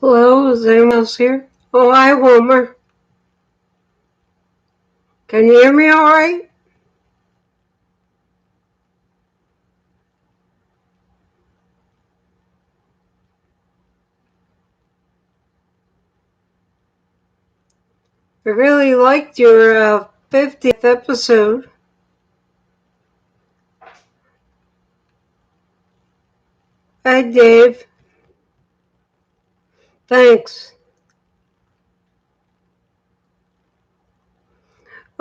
Hello, is anyone else here? Oh, hi, Wilmer. Can you hear me all right? I really liked your 50th episode. Hi, Dave. Thanks.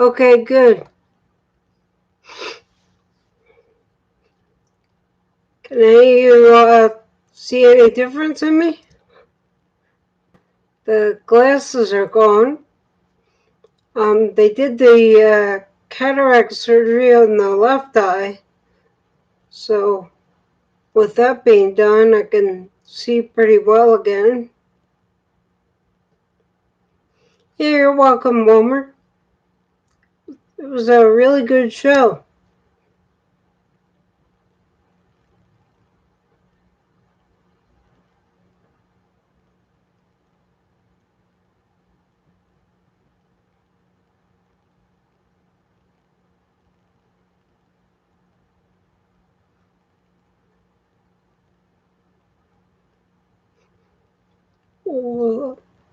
Okay, good. Can any of you see any difference in me? The glasses are gone. They did the cataract surgery on the left eye. So, with that being done, I can see pretty well again. Yeah, you're welcome, Wilmer. It was a really good show.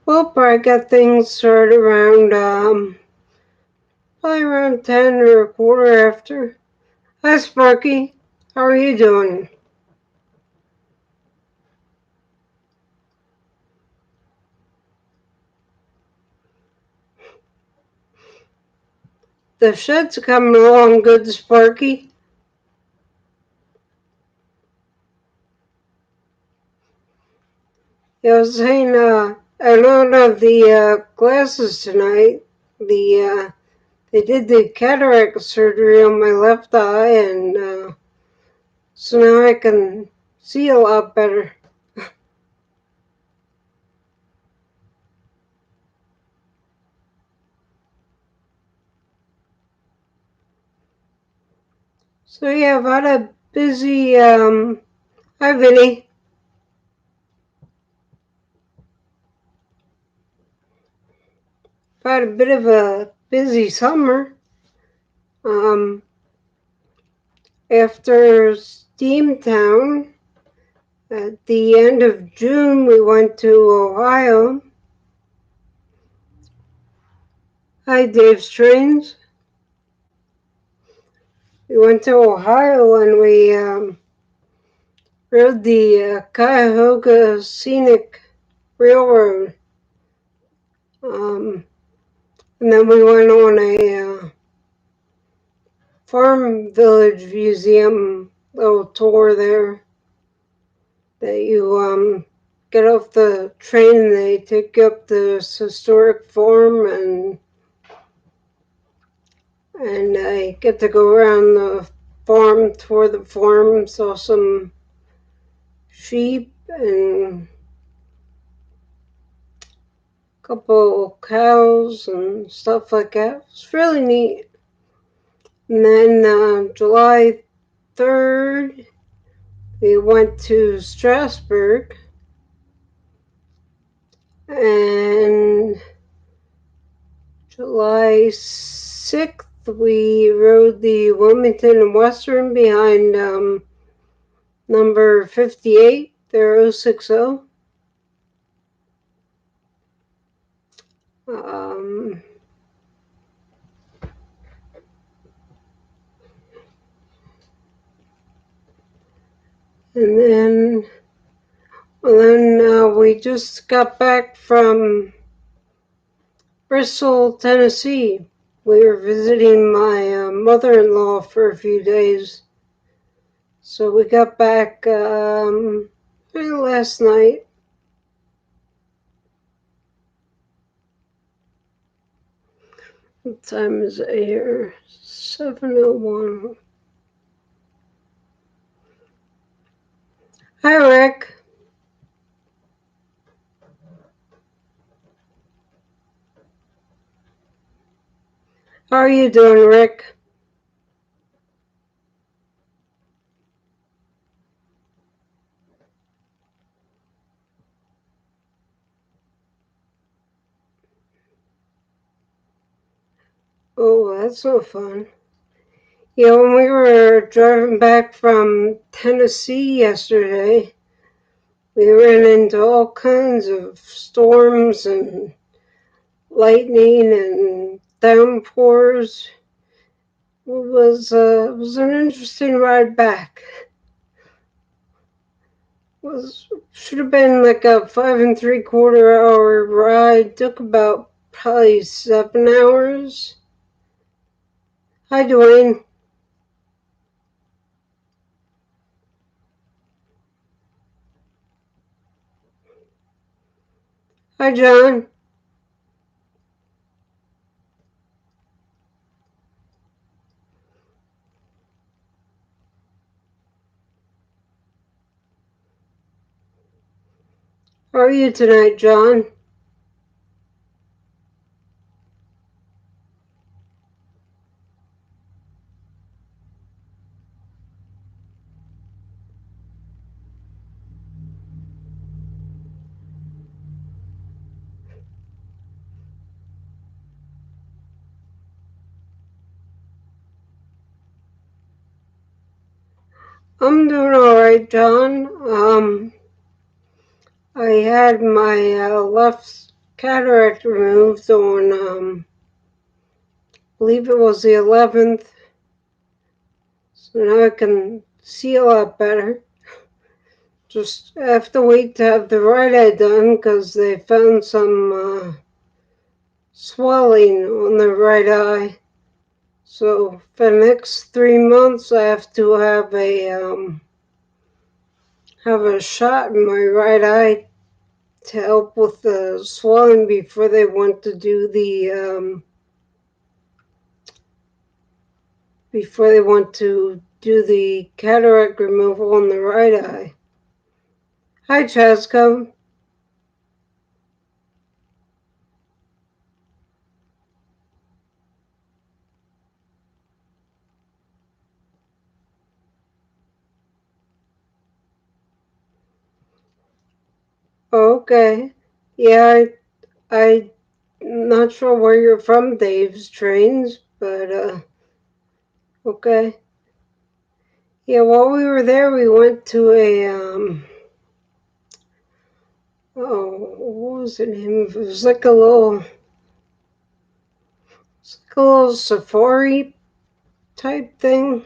Well, I got things started around, probably around 10 or a quarter after. Hi, Sparky. How are you doing? The shed's coming along good, Sparky. I was saying, I don't have the glasses tonight. They did the cataract surgery on my left eye, and so now I can see a lot better. So yeah, I've had a busy, hi Vinny. I've had a bit of a busy summer. Um, After Steamtown, at the end of June, we went to Ohio. Hi, Dave Strange. We went to Ohio and we rode the Cuyahoga Scenic Railroad. And then we went on a farm village museum little tour there that you get off the train and they take you up this historic farm and I get to go around the farm, tour the farm, saw some sheep and a couple cows and stuff like that. It was really neat. And then July 3rd, we went to Strasbourg, and July 6th, we rode the Wilmington and Western behind number 58, their 060. Um, and then we just got back from Bristol, Tennessee. We were visiting my mother-in-law for a few days. So we got back last night. What time is it here? 7:01. Hi, Rick. How are you doing, Rick? Oh, that's so fun. Yeah, when we were driving back from Tennessee yesterday, we ran into all kinds of storms and lightning and downpours. It was an interesting ride back. Should have been like a 5 and 3/4 hour ride. Took about probably 7 hours. Hi, Dwayne. Hi, John. How are you tonight, John? I'm doing all right, John. I had my left cataract removed on, I believe it was the 11th, so now I can see a lot better. Just have to wait to have the right eye done because they found some swelling on the right eye. So for the next 3 months, I have to have a shot in my right eye to help with the swelling before they want to do the cataract removal on the right eye. Hi, Chasco. Okay. Yeah, I'm not sure where you're from, Dave's Trains, but okay. Yeah, while we were there, we went to what was the name of it? It was like a little safari type thing.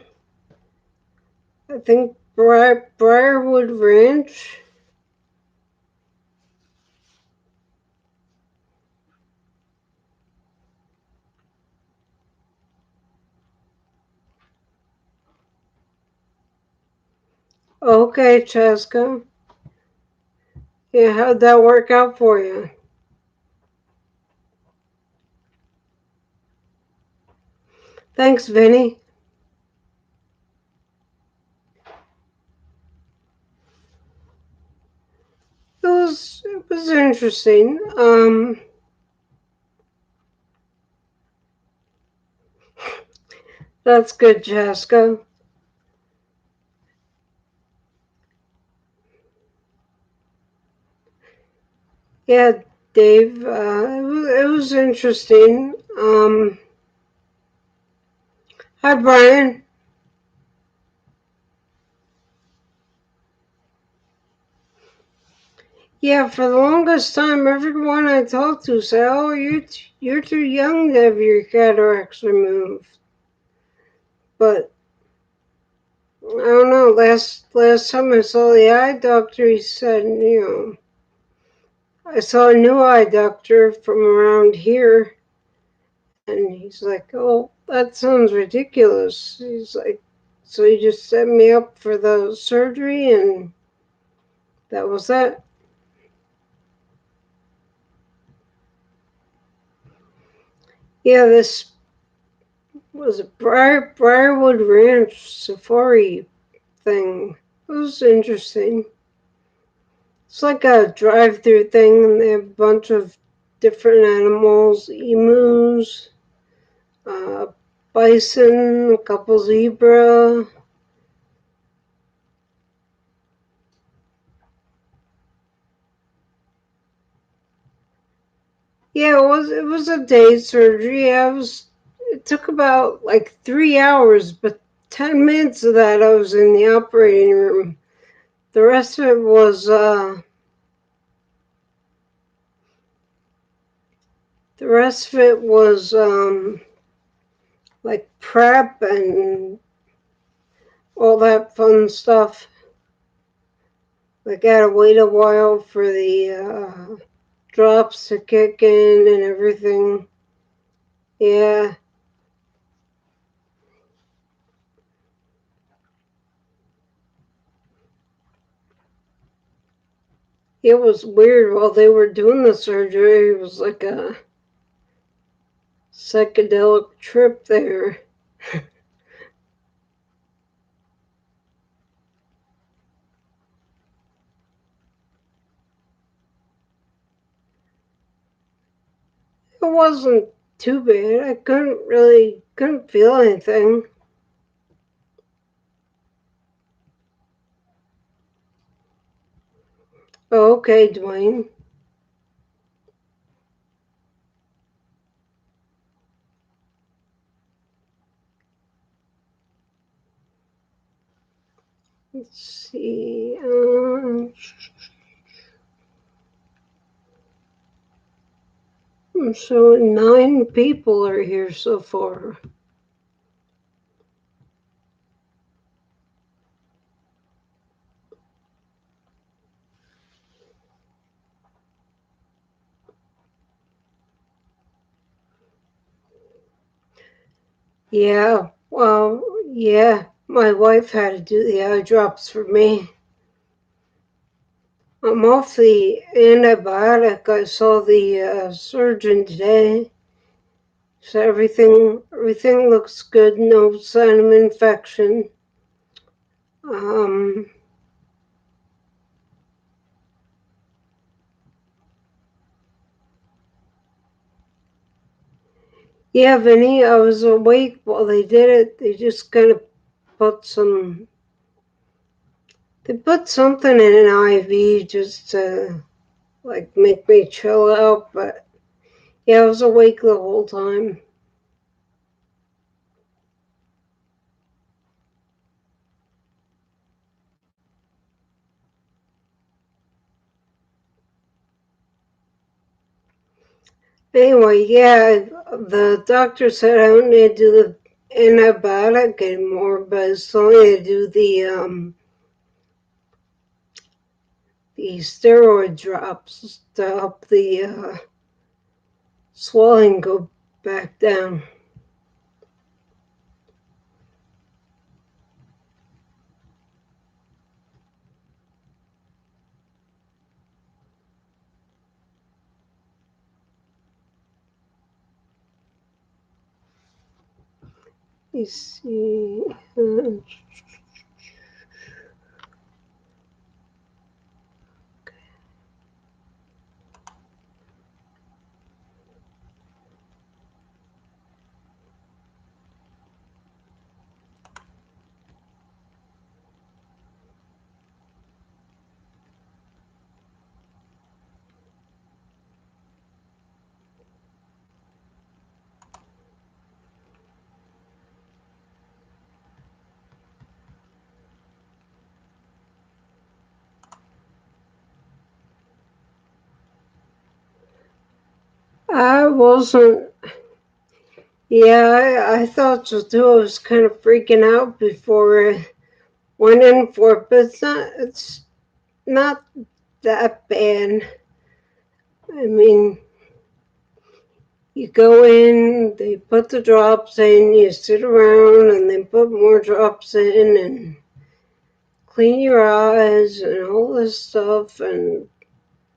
I think Briarwood Ranch. Okay, Chaska. Yeah, how'd that work out for you? Thanks, Vinny. It was interesting. That's good, Chaska. Yeah, Dave. It was interesting. Hi, Brian. Yeah, for the longest time, everyone I talked to said, "Oh, you're too young to have your cataracts removed." But I don't know. Last time I saw the eye doctor, he said, I saw a new eye doctor from around here, and he's like, "Oh, that sounds ridiculous." He's like, "So you just set me up for the surgery, and that was that." Yeah, this was a Briarwood Ranch safari thing. It was interesting. It's like a drive-through thing, and they have a bunch of different animals, emus, uh, bison, a couple zebra. Yeah, it was a day surgery. it took about like 3 hours, but 10 minutes of that I was in the operating room. The rest of it was like prep and all that fun stuff. I gotta wait a while for the drops to kick in and everything. Yeah. It was weird while they were doing the surgery. It was like a psychedelic trip there. It wasn't too bad. I couldn't feel anything. Oh, okay, Dwayne. Let's see. So 9 people are here so far. Yeah, well, yeah, my wife had to do the eye drops for me. I'm off the antibiotic. I saw the surgeon today. So everything looks good. No sign of infection. Um, yeah, Vinny, I was awake while they did it. They just kind of put some. They put something in an IV just to like make me chill out. But yeah, I was awake the whole time. Anyway, yeah, the doctor said I don't need to do the antibiotic anymore, but I still need to do the steroid drops to help the swelling go back down. You see, I wasn't. Yeah, I thought so too. I was kind of freaking out before I went in for it, but it's not that bad. I mean, you go in, they put the drops in, you sit around, and they put more drops in, and clean your eyes, and all this stuff, and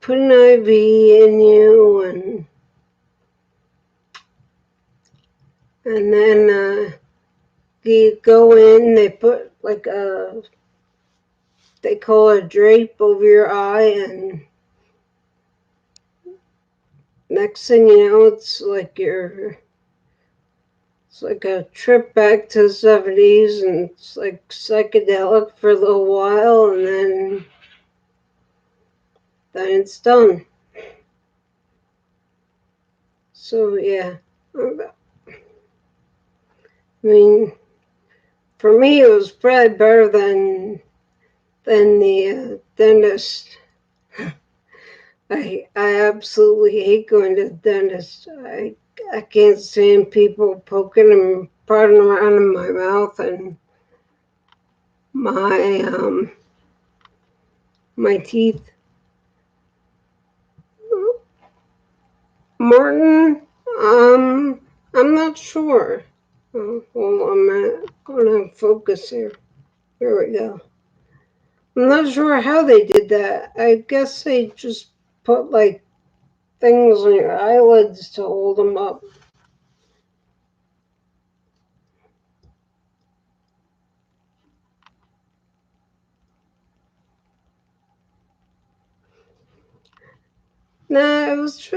put an IV in you, and then you go in, they put like they call it a drape over your eye, and next thing you know, it's like a trip back to the 70s, and it's like psychedelic for a little while, and then it's done. So yeah, I mean, for me, it was probably better than the dentist. I absolutely hate going to the dentist. I can't stand people poking and prodding around in my mouth and my teeth. Martin, I'm not sure. Oh, well, I'm going to focus here. Here we go. I'm not sure how they did that. I guess they just put like things on your eyelids to hold them up. Nah, it was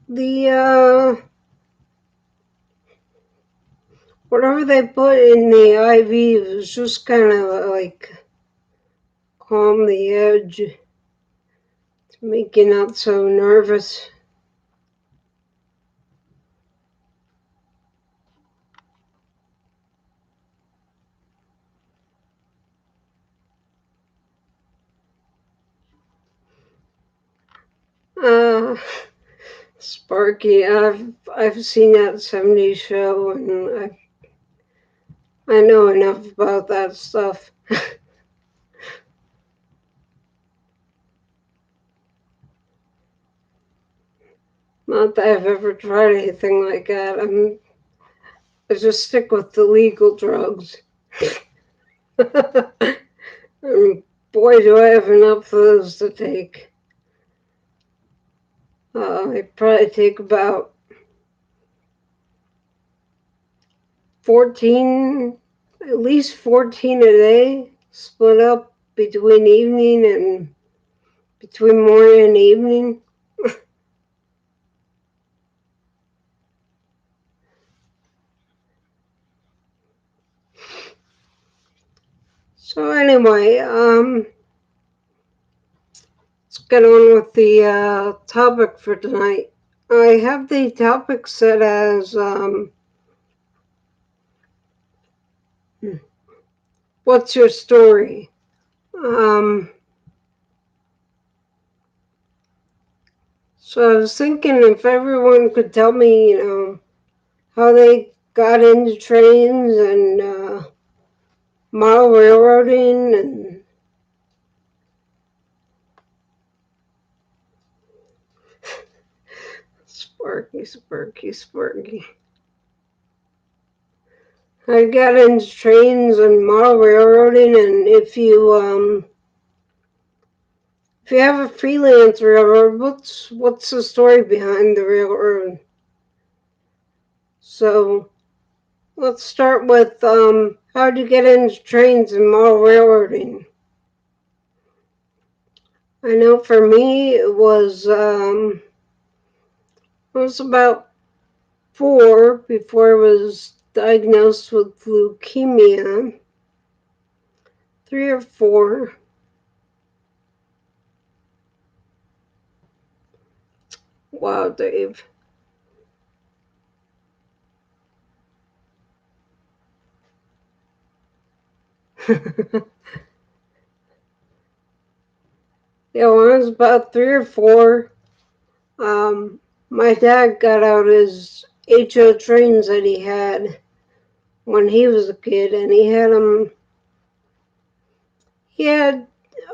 the whatever they put in the IV was just kind of like calm the edge to make you not so nervous. Sparky, I've seen that 70s show, and I know enough about that stuff. Not that I've ever tried anything like that. I just stick with the legal drugs. And boy, do I have enough of those to take. I probably take about 14, at least 14 a day, split up between evening and between morning and evening. So anyway, let's get on with the topic for tonight. I have the topic set as what's your story? So I was thinking if everyone could tell me, how they got into trains and model railroading and Sparky. I got into trains and model railroading, and if you have a freelance railroad, what's the story behind the railroad? So let's start with how to get into trains and model railroading. I know for me it was about 4 before I was diagnosed with leukemia. 3 or 4. Wow, Dave. Yeah, when I was about 3 or 4, my dad got out his HO trains that he had when he was a kid, and he had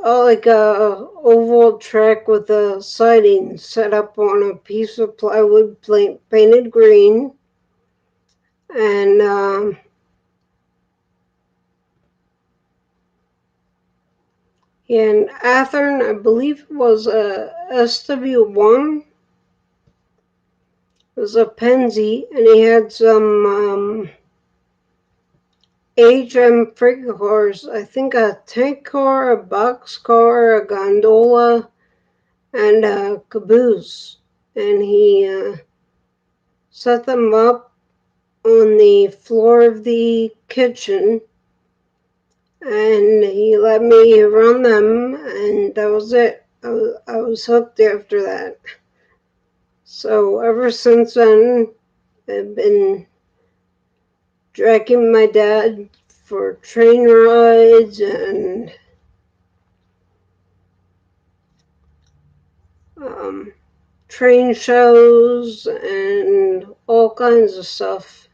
like a oval track with a siding set up on a piece of plywood painted green, and in Athern, I believe it was a SW1. It was a Penzi, and he had some HM freight cars. I think a tank car, a box car, a gondola, and a caboose. And he set them up on the floor of the kitchen, and he let me run them, and that was it. I was hooked after that. So ever since then, I've been dragging my dad for train rides and train shows and all kinds of stuff.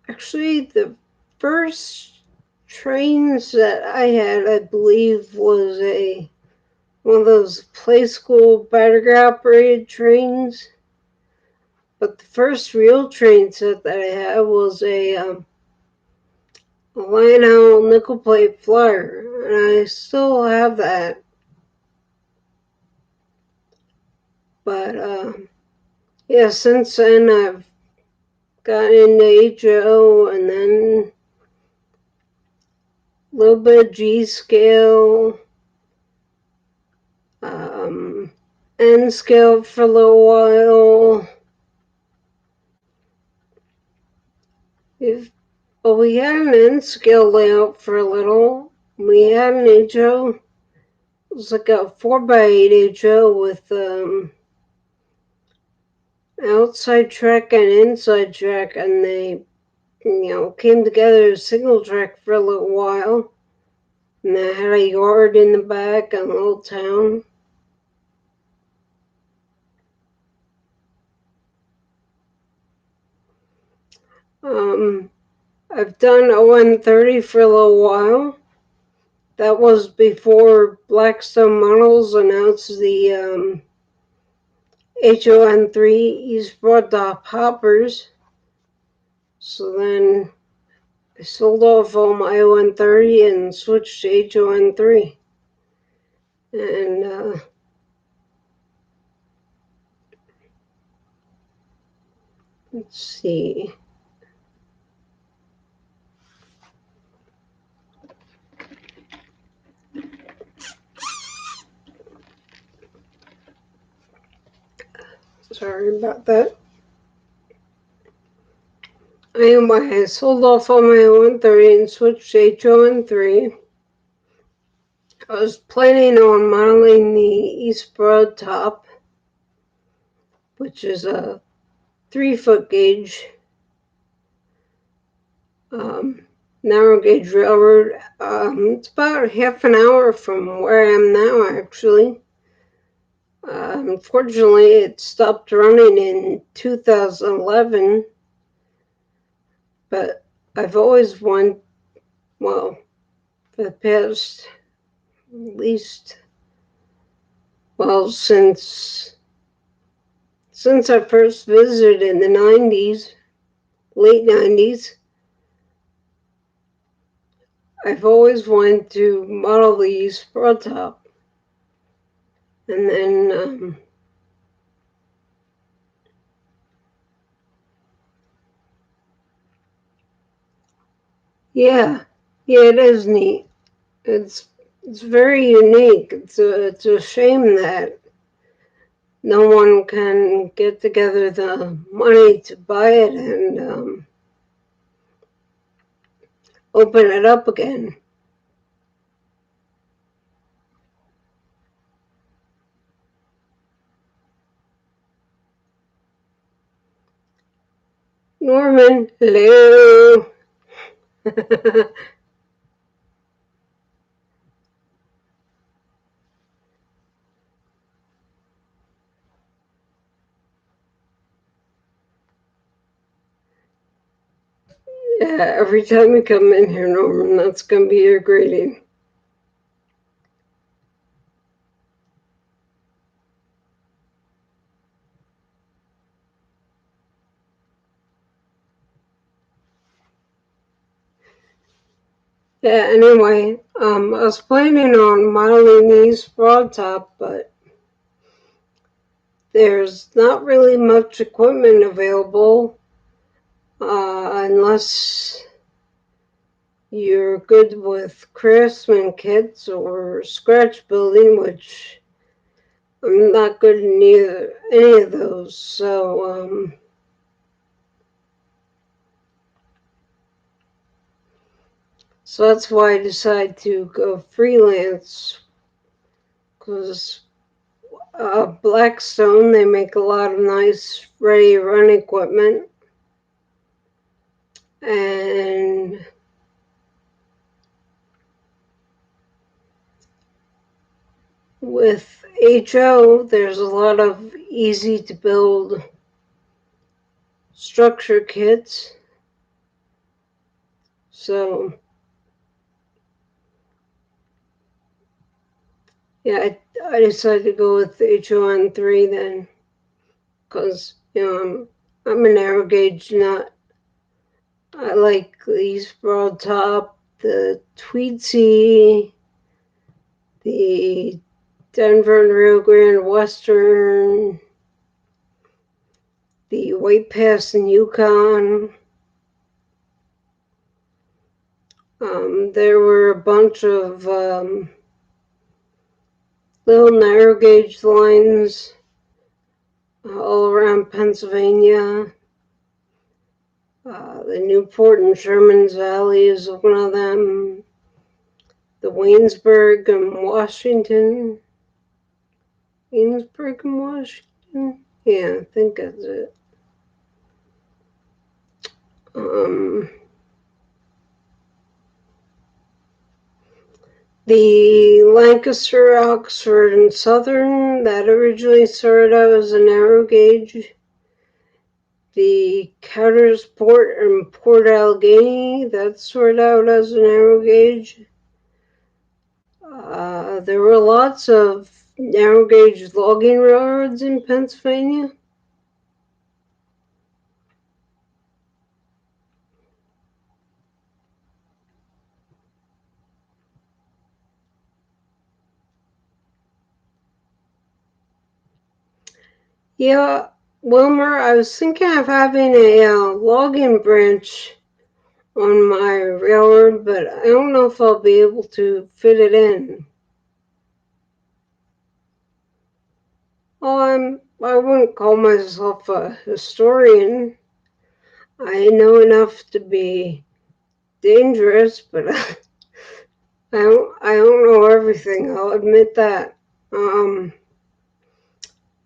Actually, the first trains that I had, I believe, was one of those play school battery operated trains. But the first real train set that I had was a Lionel nickel plate flyer, and I still have that. But yeah, since then I've gotten into HO and then a little bit of G scale, N scale for a little while. We had an N scale layout for a little. We had an HO. It was like a 4x8 HO with outside track and inside track, and they, came together as single track for a little while. And they had a yard in the back and a little town. I've done ON30 for a little while. That was before Blackstone Models announced the HON3 East Broadtop hoppers. So then I sold off all my ON30 and switched to HON3. And let's see. Sorry about that. Anyway, I sold off all my ON30 and switched to HON3. I was planning on modeling the East Broadtop, which is a 3-foot gauge narrow gauge railroad. It's about half an hour from where I am now, actually. Unfortunately, it stopped running in 2011, but I've always wanted, well, for the past, at least, well, since I first visited in the 90s, late 90s, I've always wanted to model the East Broadtop. And then yeah, it is neat. It's very unique. It's a shame that no one can get together the money to buy it and open it up again. Norman, hello. Yeah, every time you come in here, Norman, that's going to be your greeting. Yeah, anyway, I was planning on modeling these Broadtop, but there's not really much equipment available unless you're good with craftsman kits or scratch building, which I'm not good in any of those. So that's why I decided to go freelance, because Blackstone. They make a lot of nice ready-run equipment. And with HO, there's a lot of easy-to-build structure kits. So, yeah, I decided to go with the HON3 then, because, I'm a narrow gauge nut. I like these broad top, the Tweedsy, the Denver and Rio Grande Western, the White Pass in Yukon. There were a bunch of little narrow gauge lines all around Pennsylvania. The Newport and Sherman's Valley is one of them. The Waynesburg and Washington. Waynesburg and Washington? Yeah, I think that's it. The Lancaster, Oxford, and Southern, that originally started out as a narrow gauge. The Coudersport and Port Allegheny, that started out as a narrow gauge. There were lots of narrow gauge logging railroads in Pennsylvania. Yeah, Wilmer, I was thinking of having a logging branch on my railroad, but I don't know if I'll be able to fit it in. Well, I wouldn't call myself a historian. I know enough to be dangerous, but I don't know everything. I'll admit that.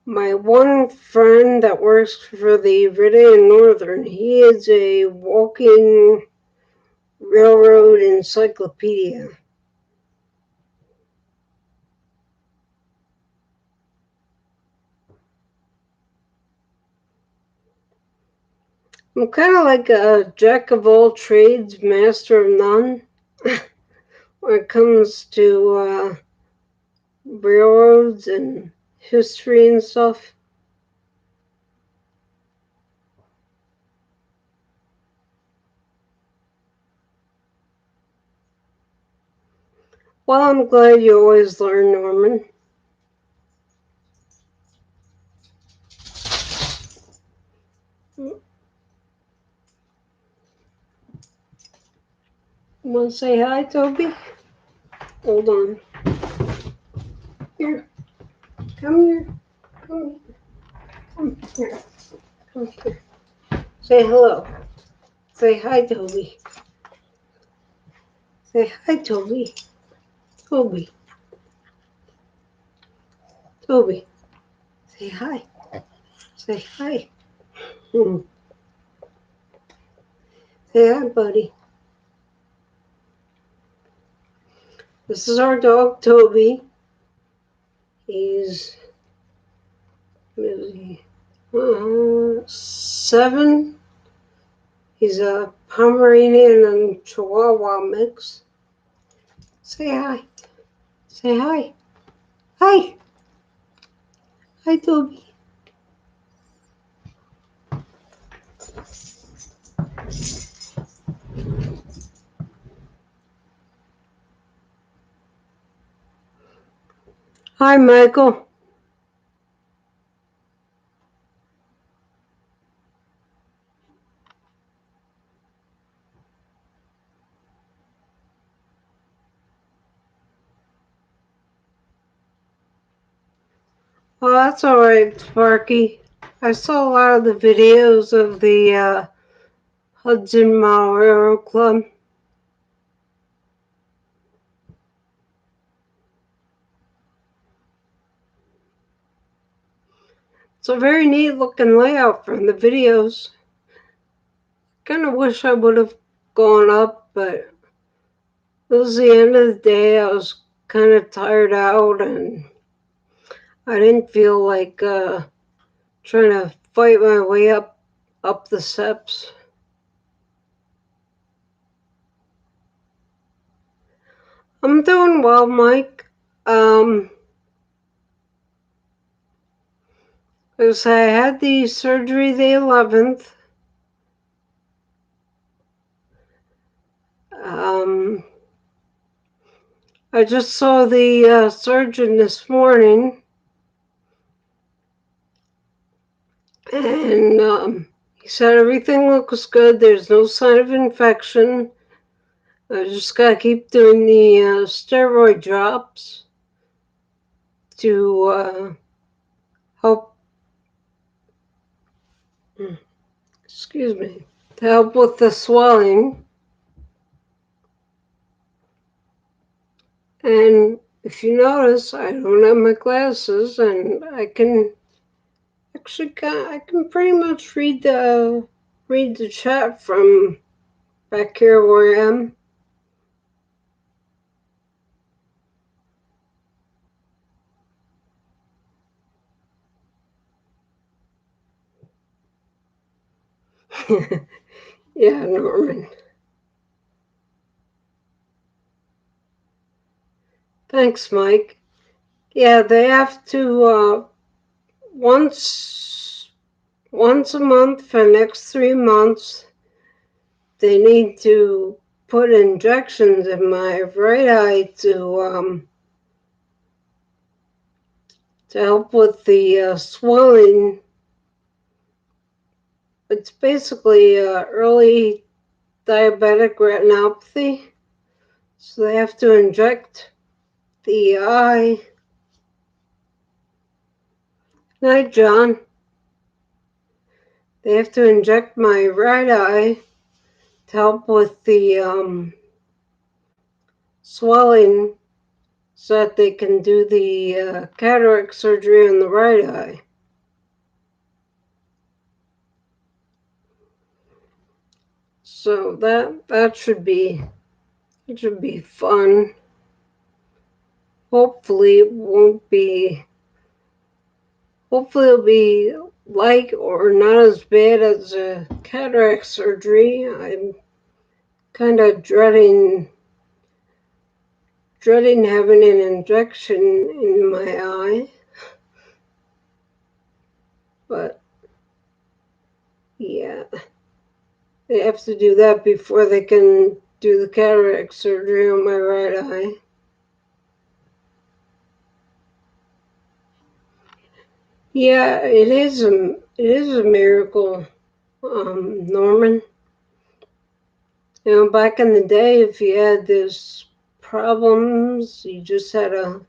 My one friend that works for the Rideau Northern, he is a walking railroad encyclopedia. I'm kind of like a jack of all trades, master of none when it comes to railroads and history and stuff. Well, I'm glad you always learn, Norman. Want to say hi, Toby? Hold on. Here. Come here. Come here. Come here. Come here. Say hello. Say hi, Toby. Say hi, Toby. Toby. Toby. Say hi. Say hi. Say hi, buddy. This is our dog, Toby. He's 7. He's a Pomeranian and Chihuahua mix. Say hi. Say hi. Hi. Hi, Toby. Hi, Michael. Oh, that's all right, Sparky. I saw a lot of the videos of the Hudson Mile Railroad Club. It's a very neat looking layout from the videos. Kind of wish I would have gone up, but it was the end of the day. I was kind of tired out and I didn't feel like trying to fight my way up the steps. I'm doing well, Mike. Because I had the surgery the 11th. I just saw the surgeon this morning, and he said everything looks good. There's no sign of infection. I just gotta keep doing the steroid drops to help. Excuse me. To help with the swelling. And if you notice, I don't have my glasses, and I can pretty much read the chat from back here where I am. Yeah, Norman. Thanks, Mike. Yeah, they have to once a month for the next 3 months. They need to put injections in my right eye to help with the swelling. It's basically early diabetic retinopathy, so they have to inject the eye. Night, John. They have to inject my right eye to help with the swelling so that they can do the cataract surgery on the right eye. So that should be fun. Hopefully it'll be like or not as bad as a cataract surgery. I'm kind of dreading having an injection in my eye. But yeah, they have to do that before they can do the cataract surgery on my right eye. Yeah, it is a miracle, Norman. You know, back in the day, if you had these problems, you just had to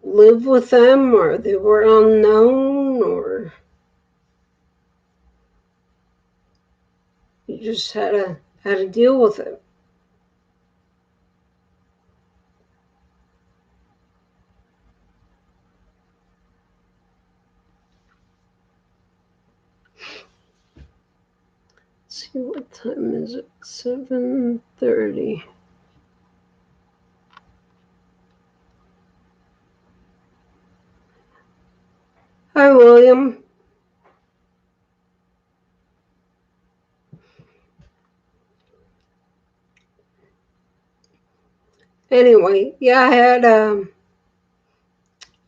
live with them, or they were unknown, or you just had to deal with it. Let's see, what time is it? 7:30. Hi, William. Anyway, yeah, I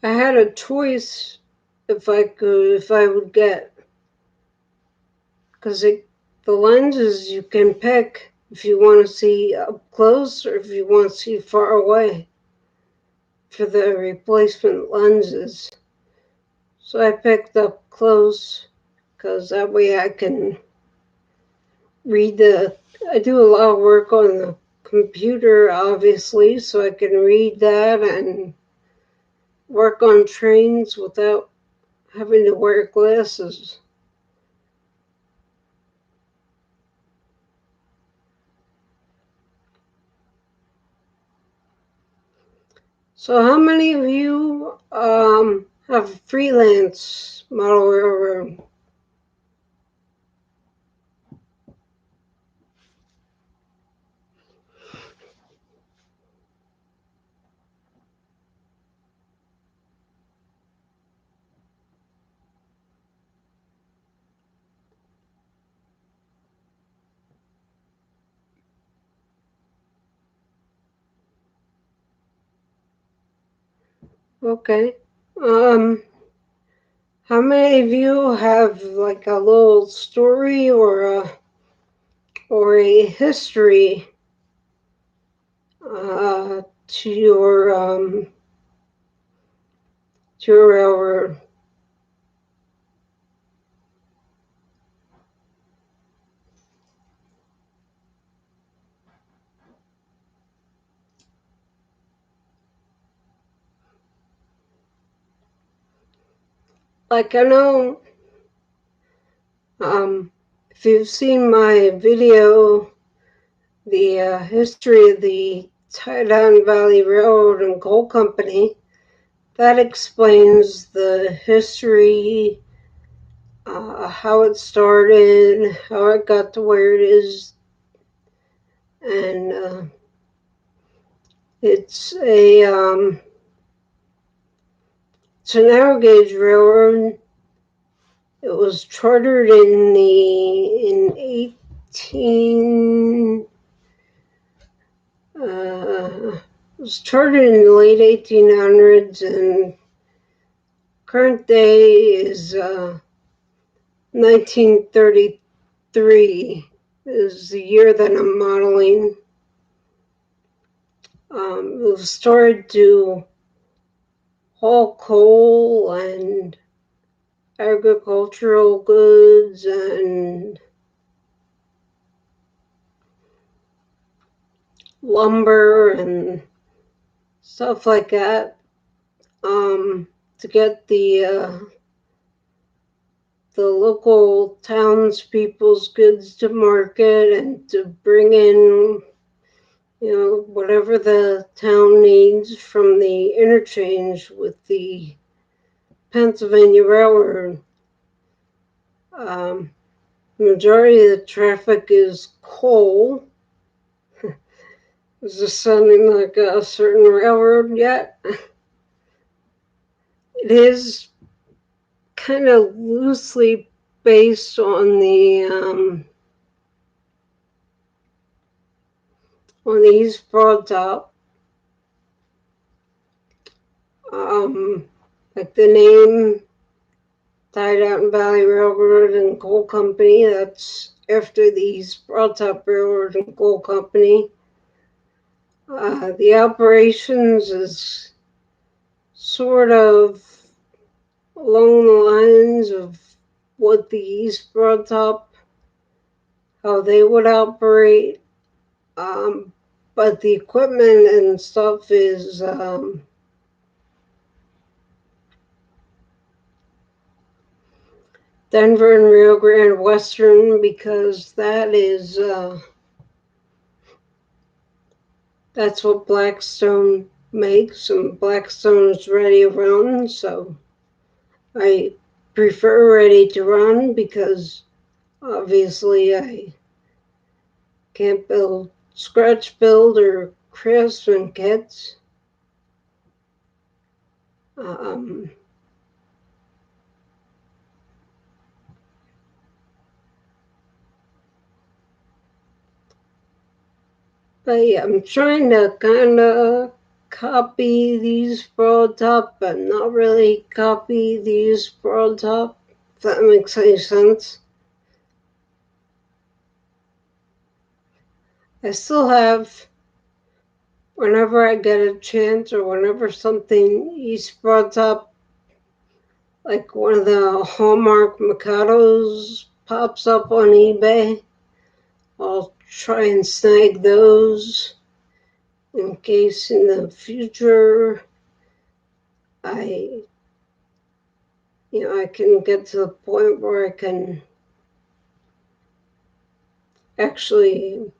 had a choice if I would get, because the lenses you can pick if you want to see up close or if you want to see far away for the replacement lenses. So I picked up close because that way I can read I do a lot of work on the computer, obviously, so I can read that and work on trains without having to wear glasses. So how many of you have a freelance model railroad. Okay. How many of you have like a little story or a history to your railroad? Like I know, if you've seen my video, the history of the Tidon Valley Railroad and Coal Company, that explains the history, how it started, how it got to where it is, and it's it's a narrow gauge railroad. It was chartered in 18. It was chartered in the late 1800s, and current day is 1933 is the year that I'm modeling. It was started to haul coal and agricultural goods and lumber and stuff like that, to get the local townspeople's goods to market and to bring in, whatever the town needs from the interchange with the Pennsylvania Railroad. Majority of the traffic is coal. Is this sounding like a certain railroad yet? It is kind of loosely based on the East Broadtop. Like the name Tidon Valley Railroad and Coal Company, that's after the East Broadtop Railroad and Coal Company. The operations is sort of along the lines of what the East Broadtop, how they would operate, but the equipment and stuff is Denver and Rio Grande Western, because that's what Blackstone makes, and Blackstone is ready to run, so I prefer ready to run because obviously I can't build scratch build or craftsman kits. But yeah, I'm trying to kind of copy these Broadtop, but not really copy these Broadtop, if that makes any sense. I still have, whenever I get a chance or whenever something East Broadtop, like one of the Hallmark Mikados pops up on eBay, I'll try and snag those in case in the future I can get to the point where I can actually,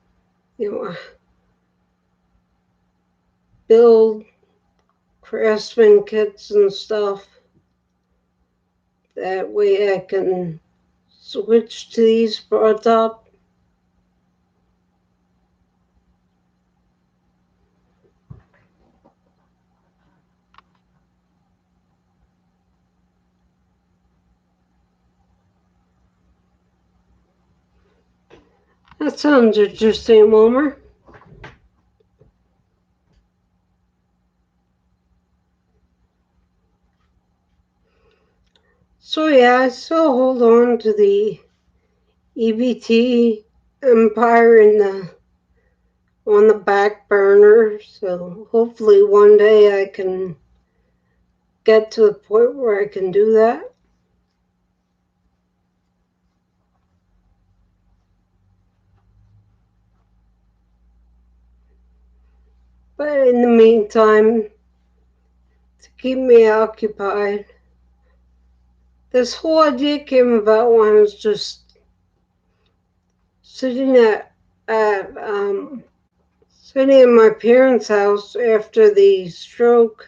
build craftsman kits and stuff. That way I can switch to these broad top. That sounds interesting, Wilmer. So yeah, I still hold on to the EBT Empire on the back burner. So hopefully one day I can get to the point where I can do that. But in the meantime, to keep me occupied, this whole idea came about when I was just sitting sitting in my parents' house after the stroke.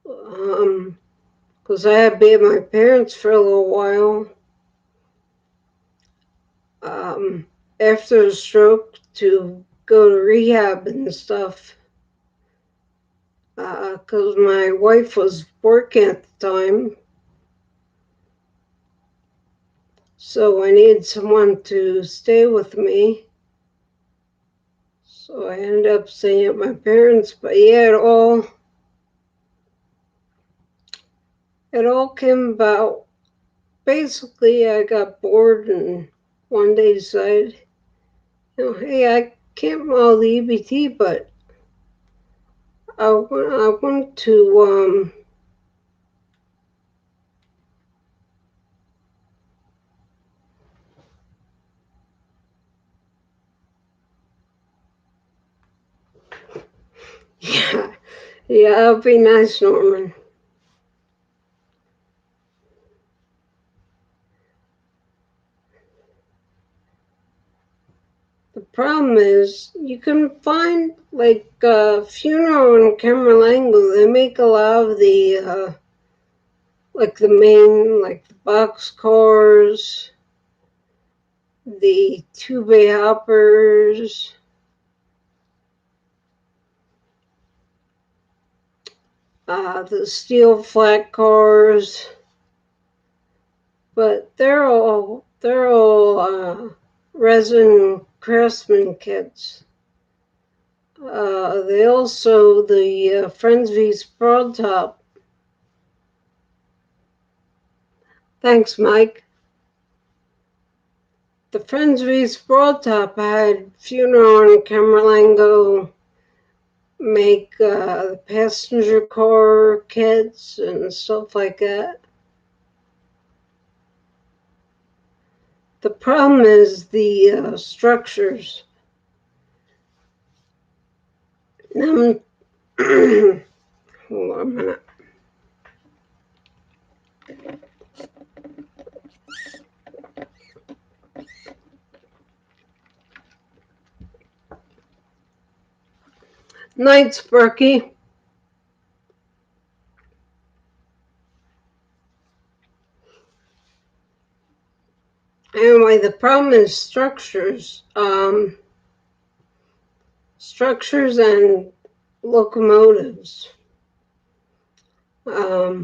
Because I had been at my parents for a little while. After the stroke to go to rehab and stuff. Because my wife was working at the time. So I needed someone to stay with me. So I ended up staying at my parents'. But yeah, it all came about. Basically, I got bored and one day decided, hey, I can't model the EBT, but I want to yeah, that'd be nice, Norman. The problem is you can find like Funeral and Camerlengo. They make a lot of the like the main, like the box cars, the 2-bay hoppers, the steel flat cars, but they're all resin craftsman kits. They also the Frenzy's broad top. Thanks, Mike. The Frenzy's broad top had Funeral and Camerlengo make the passenger car kits and stuff like that. The problem is the structures. Hold on a minute. Night, Sparky. Anyway, the problem is structures. Structures and locomotives. Now,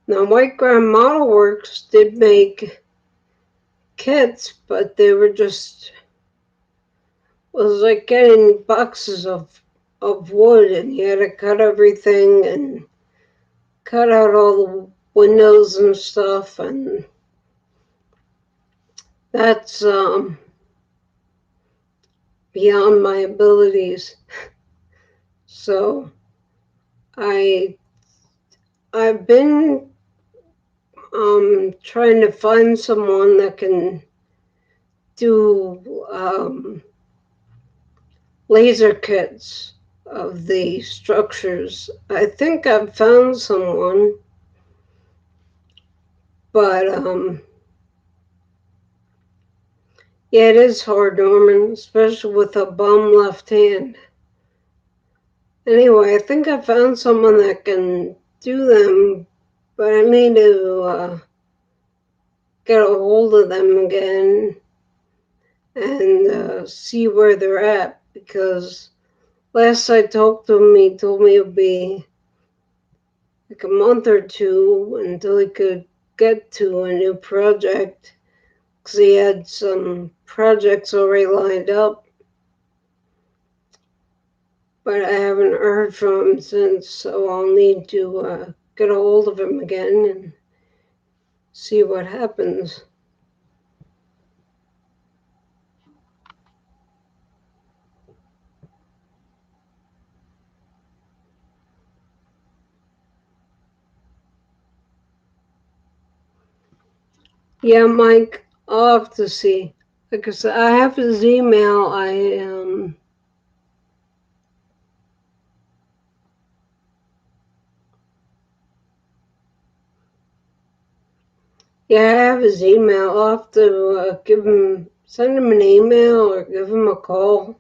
White Ground Model Works did make kits, but they were just, was like getting boxes of wood, and you had to cut everything and cut out all the windows and stuff, and that's beyond my abilities. So I've been trying to find someone that can do laser kits of the structures. I think I've found someone, but yeah, it is hard, Norman, especially with a bum left hand. Anyway, I think I found someone that can do them, but I need to get a hold of them again and see where they're at, because last I talked to him, he told me it would be like a month or two until he could get to a new project, because he had some projects already lined up. But I haven't heard from him since, so I'll need to get a hold of him again and see what happens. Yeah, Mike, I'll have to see. Like I said, I have his email. Yeah, I have his email. I'll have to send him an email or give him a call.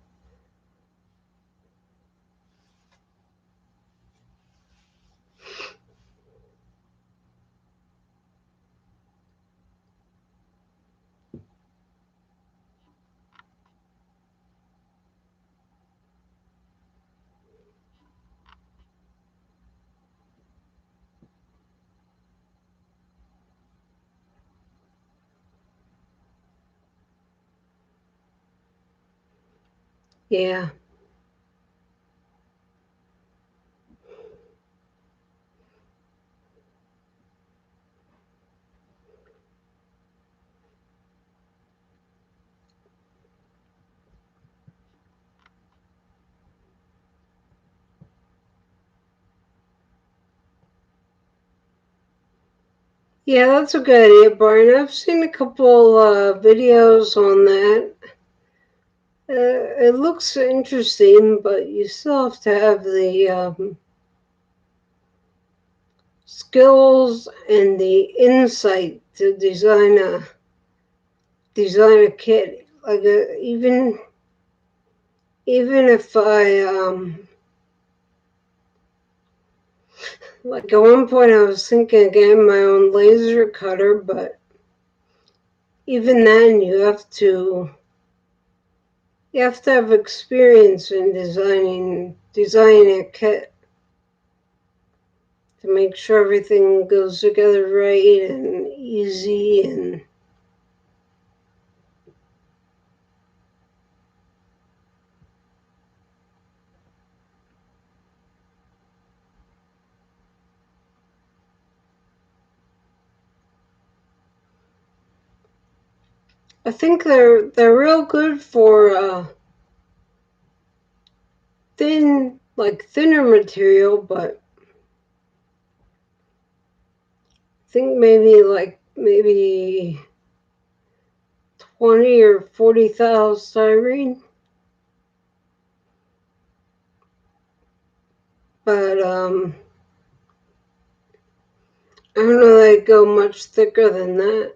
Yeah. Yeah, that's a good idea, Brian. I've seen a couple videos on that. It looks interesting, but you still have to have the skills and the insight to design a kit. Like even if I like at one point I was thinking of getting my own laser cutter, but even then you have to have experience in designing a kit to make sure everything goes together right and easy. And I think they're real good for thinner material, but I think maybe 20 or 40 thou styrene. But I don't know they go much thicker than that.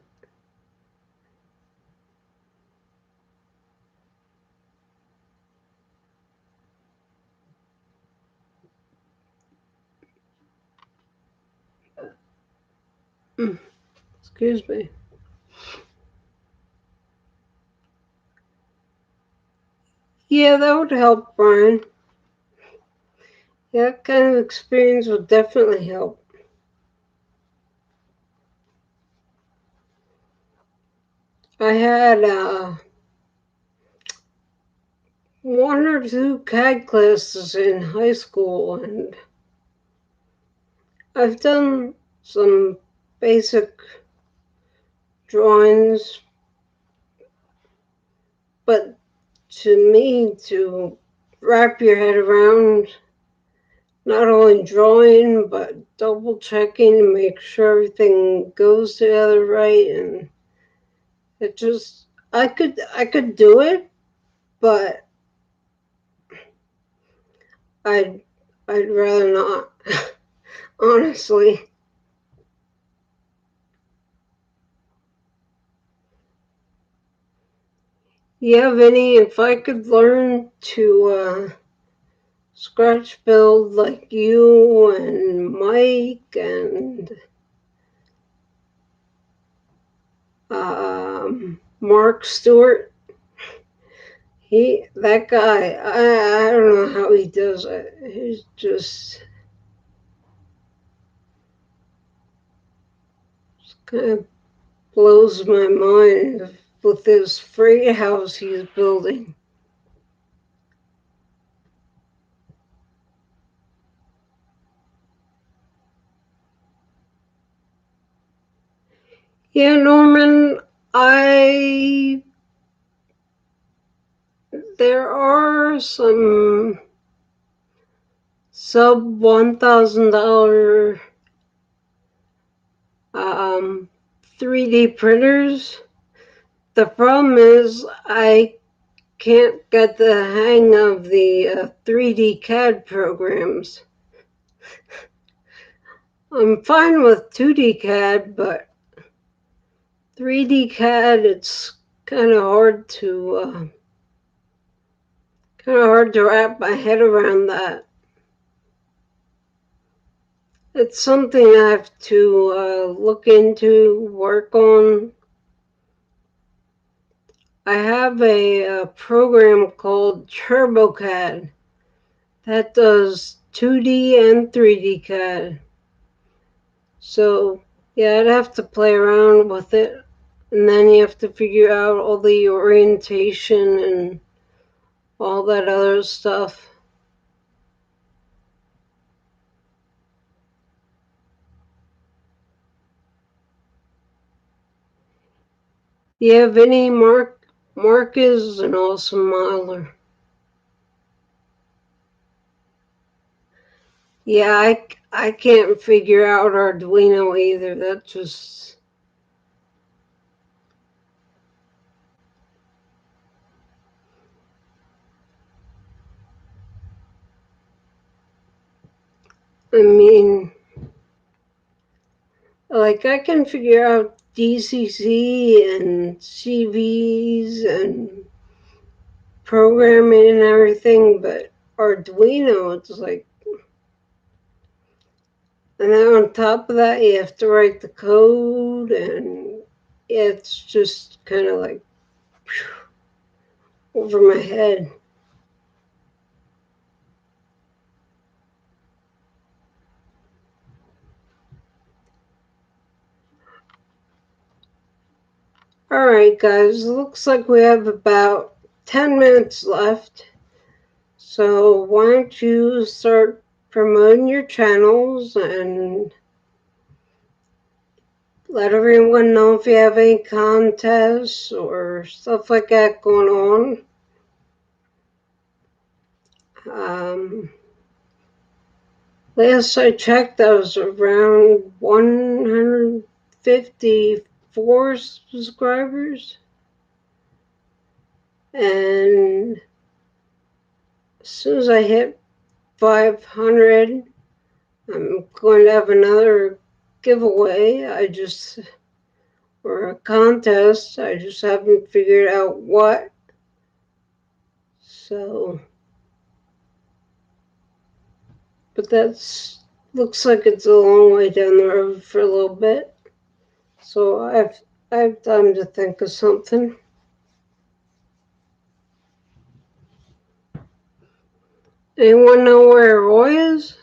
Excuse me. Yeah, that would help, Brian. Yeah, that kind of experience would definitely help. I had one or two CAD classes in high school, and I've done some basic drawings, but to me, to wrap your head around not only drawing but double checking to make sure everything goes together right, and it just I could do it, but I'd I'd rather not. Honestly. Yeah, Vinny, if I could learn to scratch build like you and Mike and Mark Stewart. That guy, I don't know how he does it. He's just kind of blows my mind with this freight house he's building. Yeah, Norman, there are some sub $1,000 3D printers. The problem is I can't get the hang of the 3D CAD programs. I'm fine with 2D CAD, but 3D CAD, it's kind of hard to wrap my head around that. It's something I have to look into, work on. I have a program called TurboCAD that does 2D and 3D CAD. So, yeah, I'd have to play around with it. And then you have to figure out all the orientation and all that other stuff. Yeah, Mark is an awesome modeler. Yeah, I can't figure out Arduino either. That just, I mean, like I can figure out DCC and CVs and programming and everything, but Arduino, it's like, and then on top of that, you have to write the code, and it's just kind of like over my head. All right, guys, looks like we have about 10 minutes left. So why don't you start promoting your channels and let everyone know if you have any contests or stuff like that going on. Last I checked, I was around 154 subscribers. And as soon as I hit 500, I'm going to have another giveaway. Or a contest. I just haven't figured out what. So, but looks like it's a long way down the road for a little bit. So I have time to think of something. Anyone know where Roy is?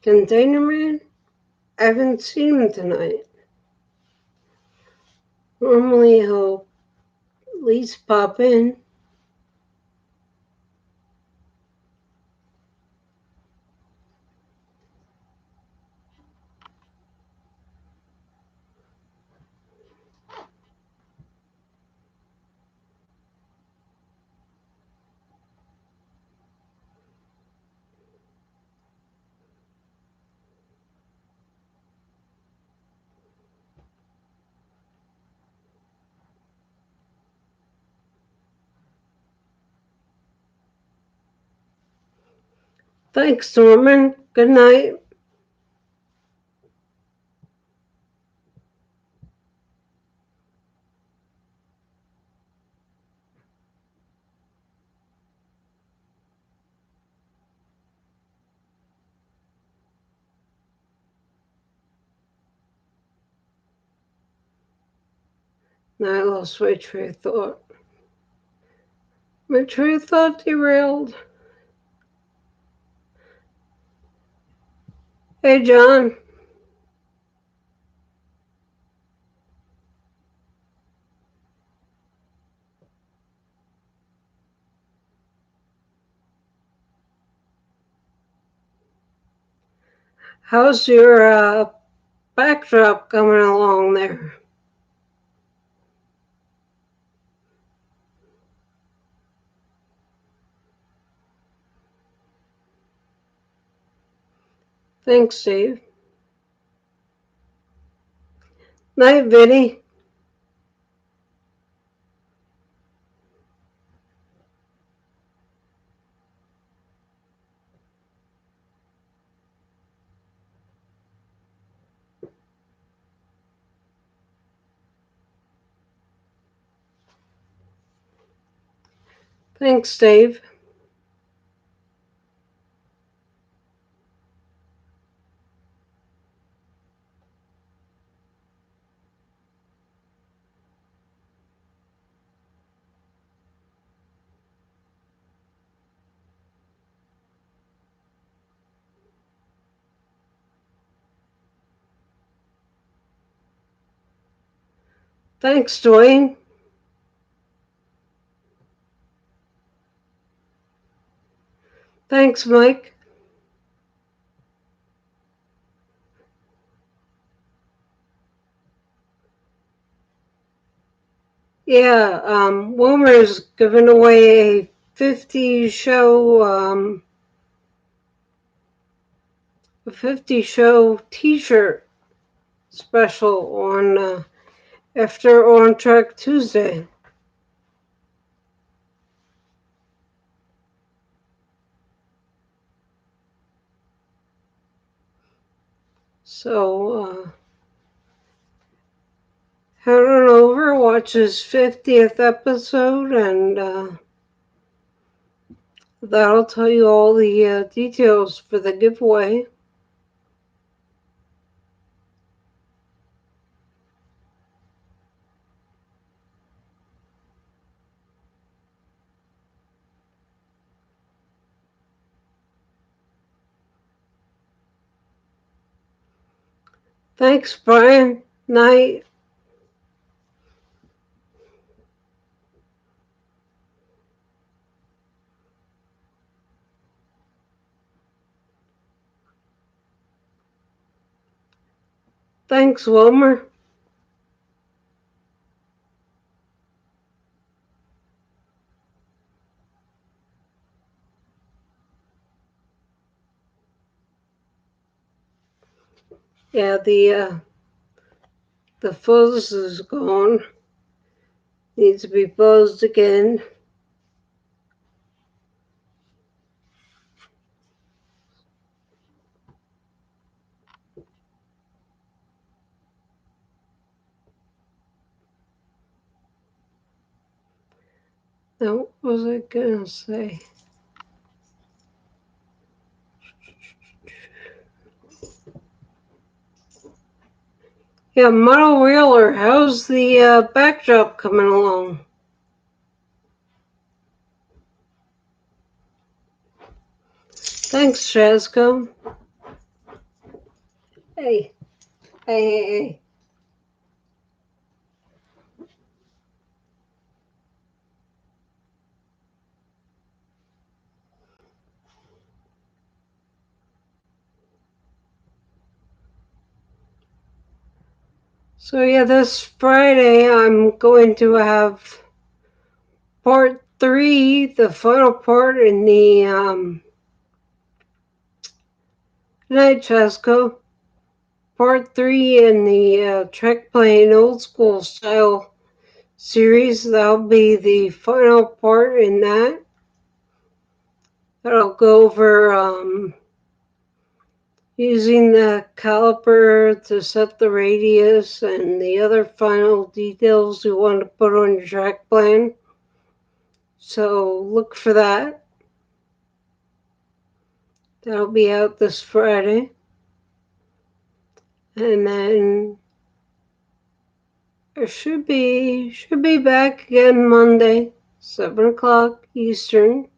Container Man? I haven't seen him tonight. Normally he'll at least pop in. Thanks, Norman. Good night. Now I lost my train of thought. My train of thought derailed. Hey, John. How's your backdrop coming along there? Thanks, Dave. Night, Vinny. Thanks, Dave. Thanks, Dwayne. Thanks, Mike. Yeah, Wilmer's giving away a 50 show, a 50 show t-shirt special on, after On Track Tuesday. So, head on over, watch his 50th episode, and that'll tell you all the details for the giveaway. Thanks, Brian. Night. Thanks, Wilmer. Yeah, the fuzz is gone. Needs to be buzzed again. Now, what was I gonna say? Yeah, Model Wheeler, how's the backdrop coming along? Thanks, Shazco. Hey, hey. So yeah, this Friday I'm going to have part 3, the final part in the night, Chesco. Part 3 in the Trek Plane Old School Style series. That'll be the final part in that. That'll go over using the caliper to set the radius and the other final details you want to put on your track plan. So look for that. That'll be out this Friday. And then I should be back again Monday, 7 o'clock Eastern.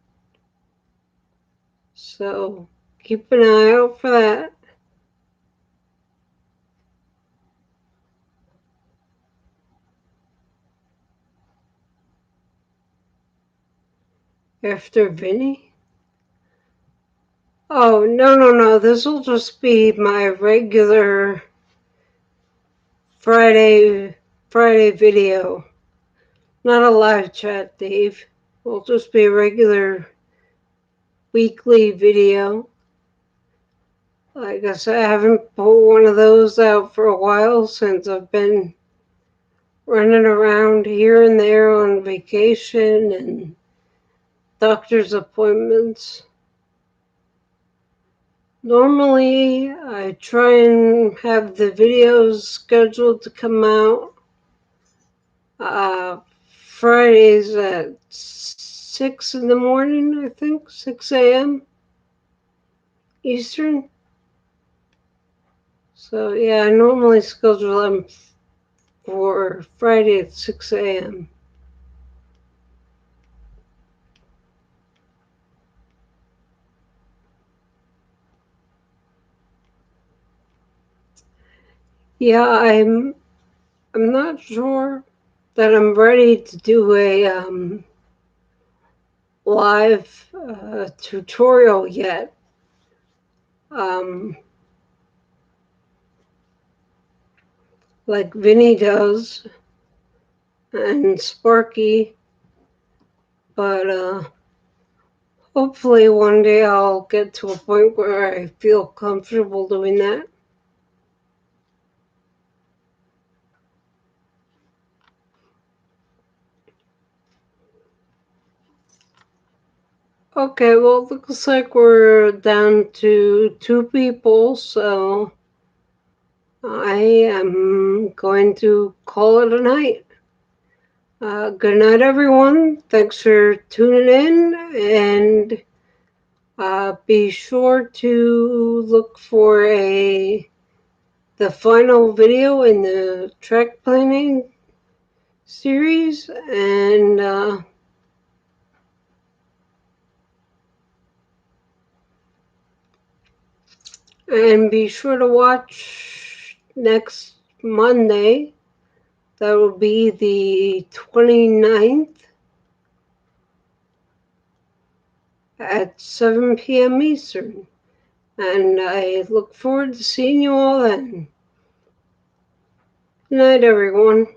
So keep an eye out for that. After Vinny? Oh, no. This will just be my regular Friday video. Not a live chat, Dave. It'll just be a regular weekly video. I guess I haven't put one of those out for a while since I've been running around here and there on vacation and doctor's appointments. Normally, I try and have the videos scheduled to come out Fridays at 6 in the morning, I think, 6 a.m. Eastern. So, yeah, I normally schedule them for Friday at 6 a.m. Yeah, I'm not sure that I'm ready to do a live tutorial yet. Like Vinny does and Sparky, but hopefully one day I'll get to a point where I feel comfortable doing that. Okay, well, it looks like we're down to 2 people, so I am going to call it a night. Good night, everyone. Thanks for tuning in, and be sure to look for the final video in the track planning series, and be sure to watch next Monday. That will be the 29th at 7 p.m. Eastern. And I look forward to seeing you all then. Good night, everyone.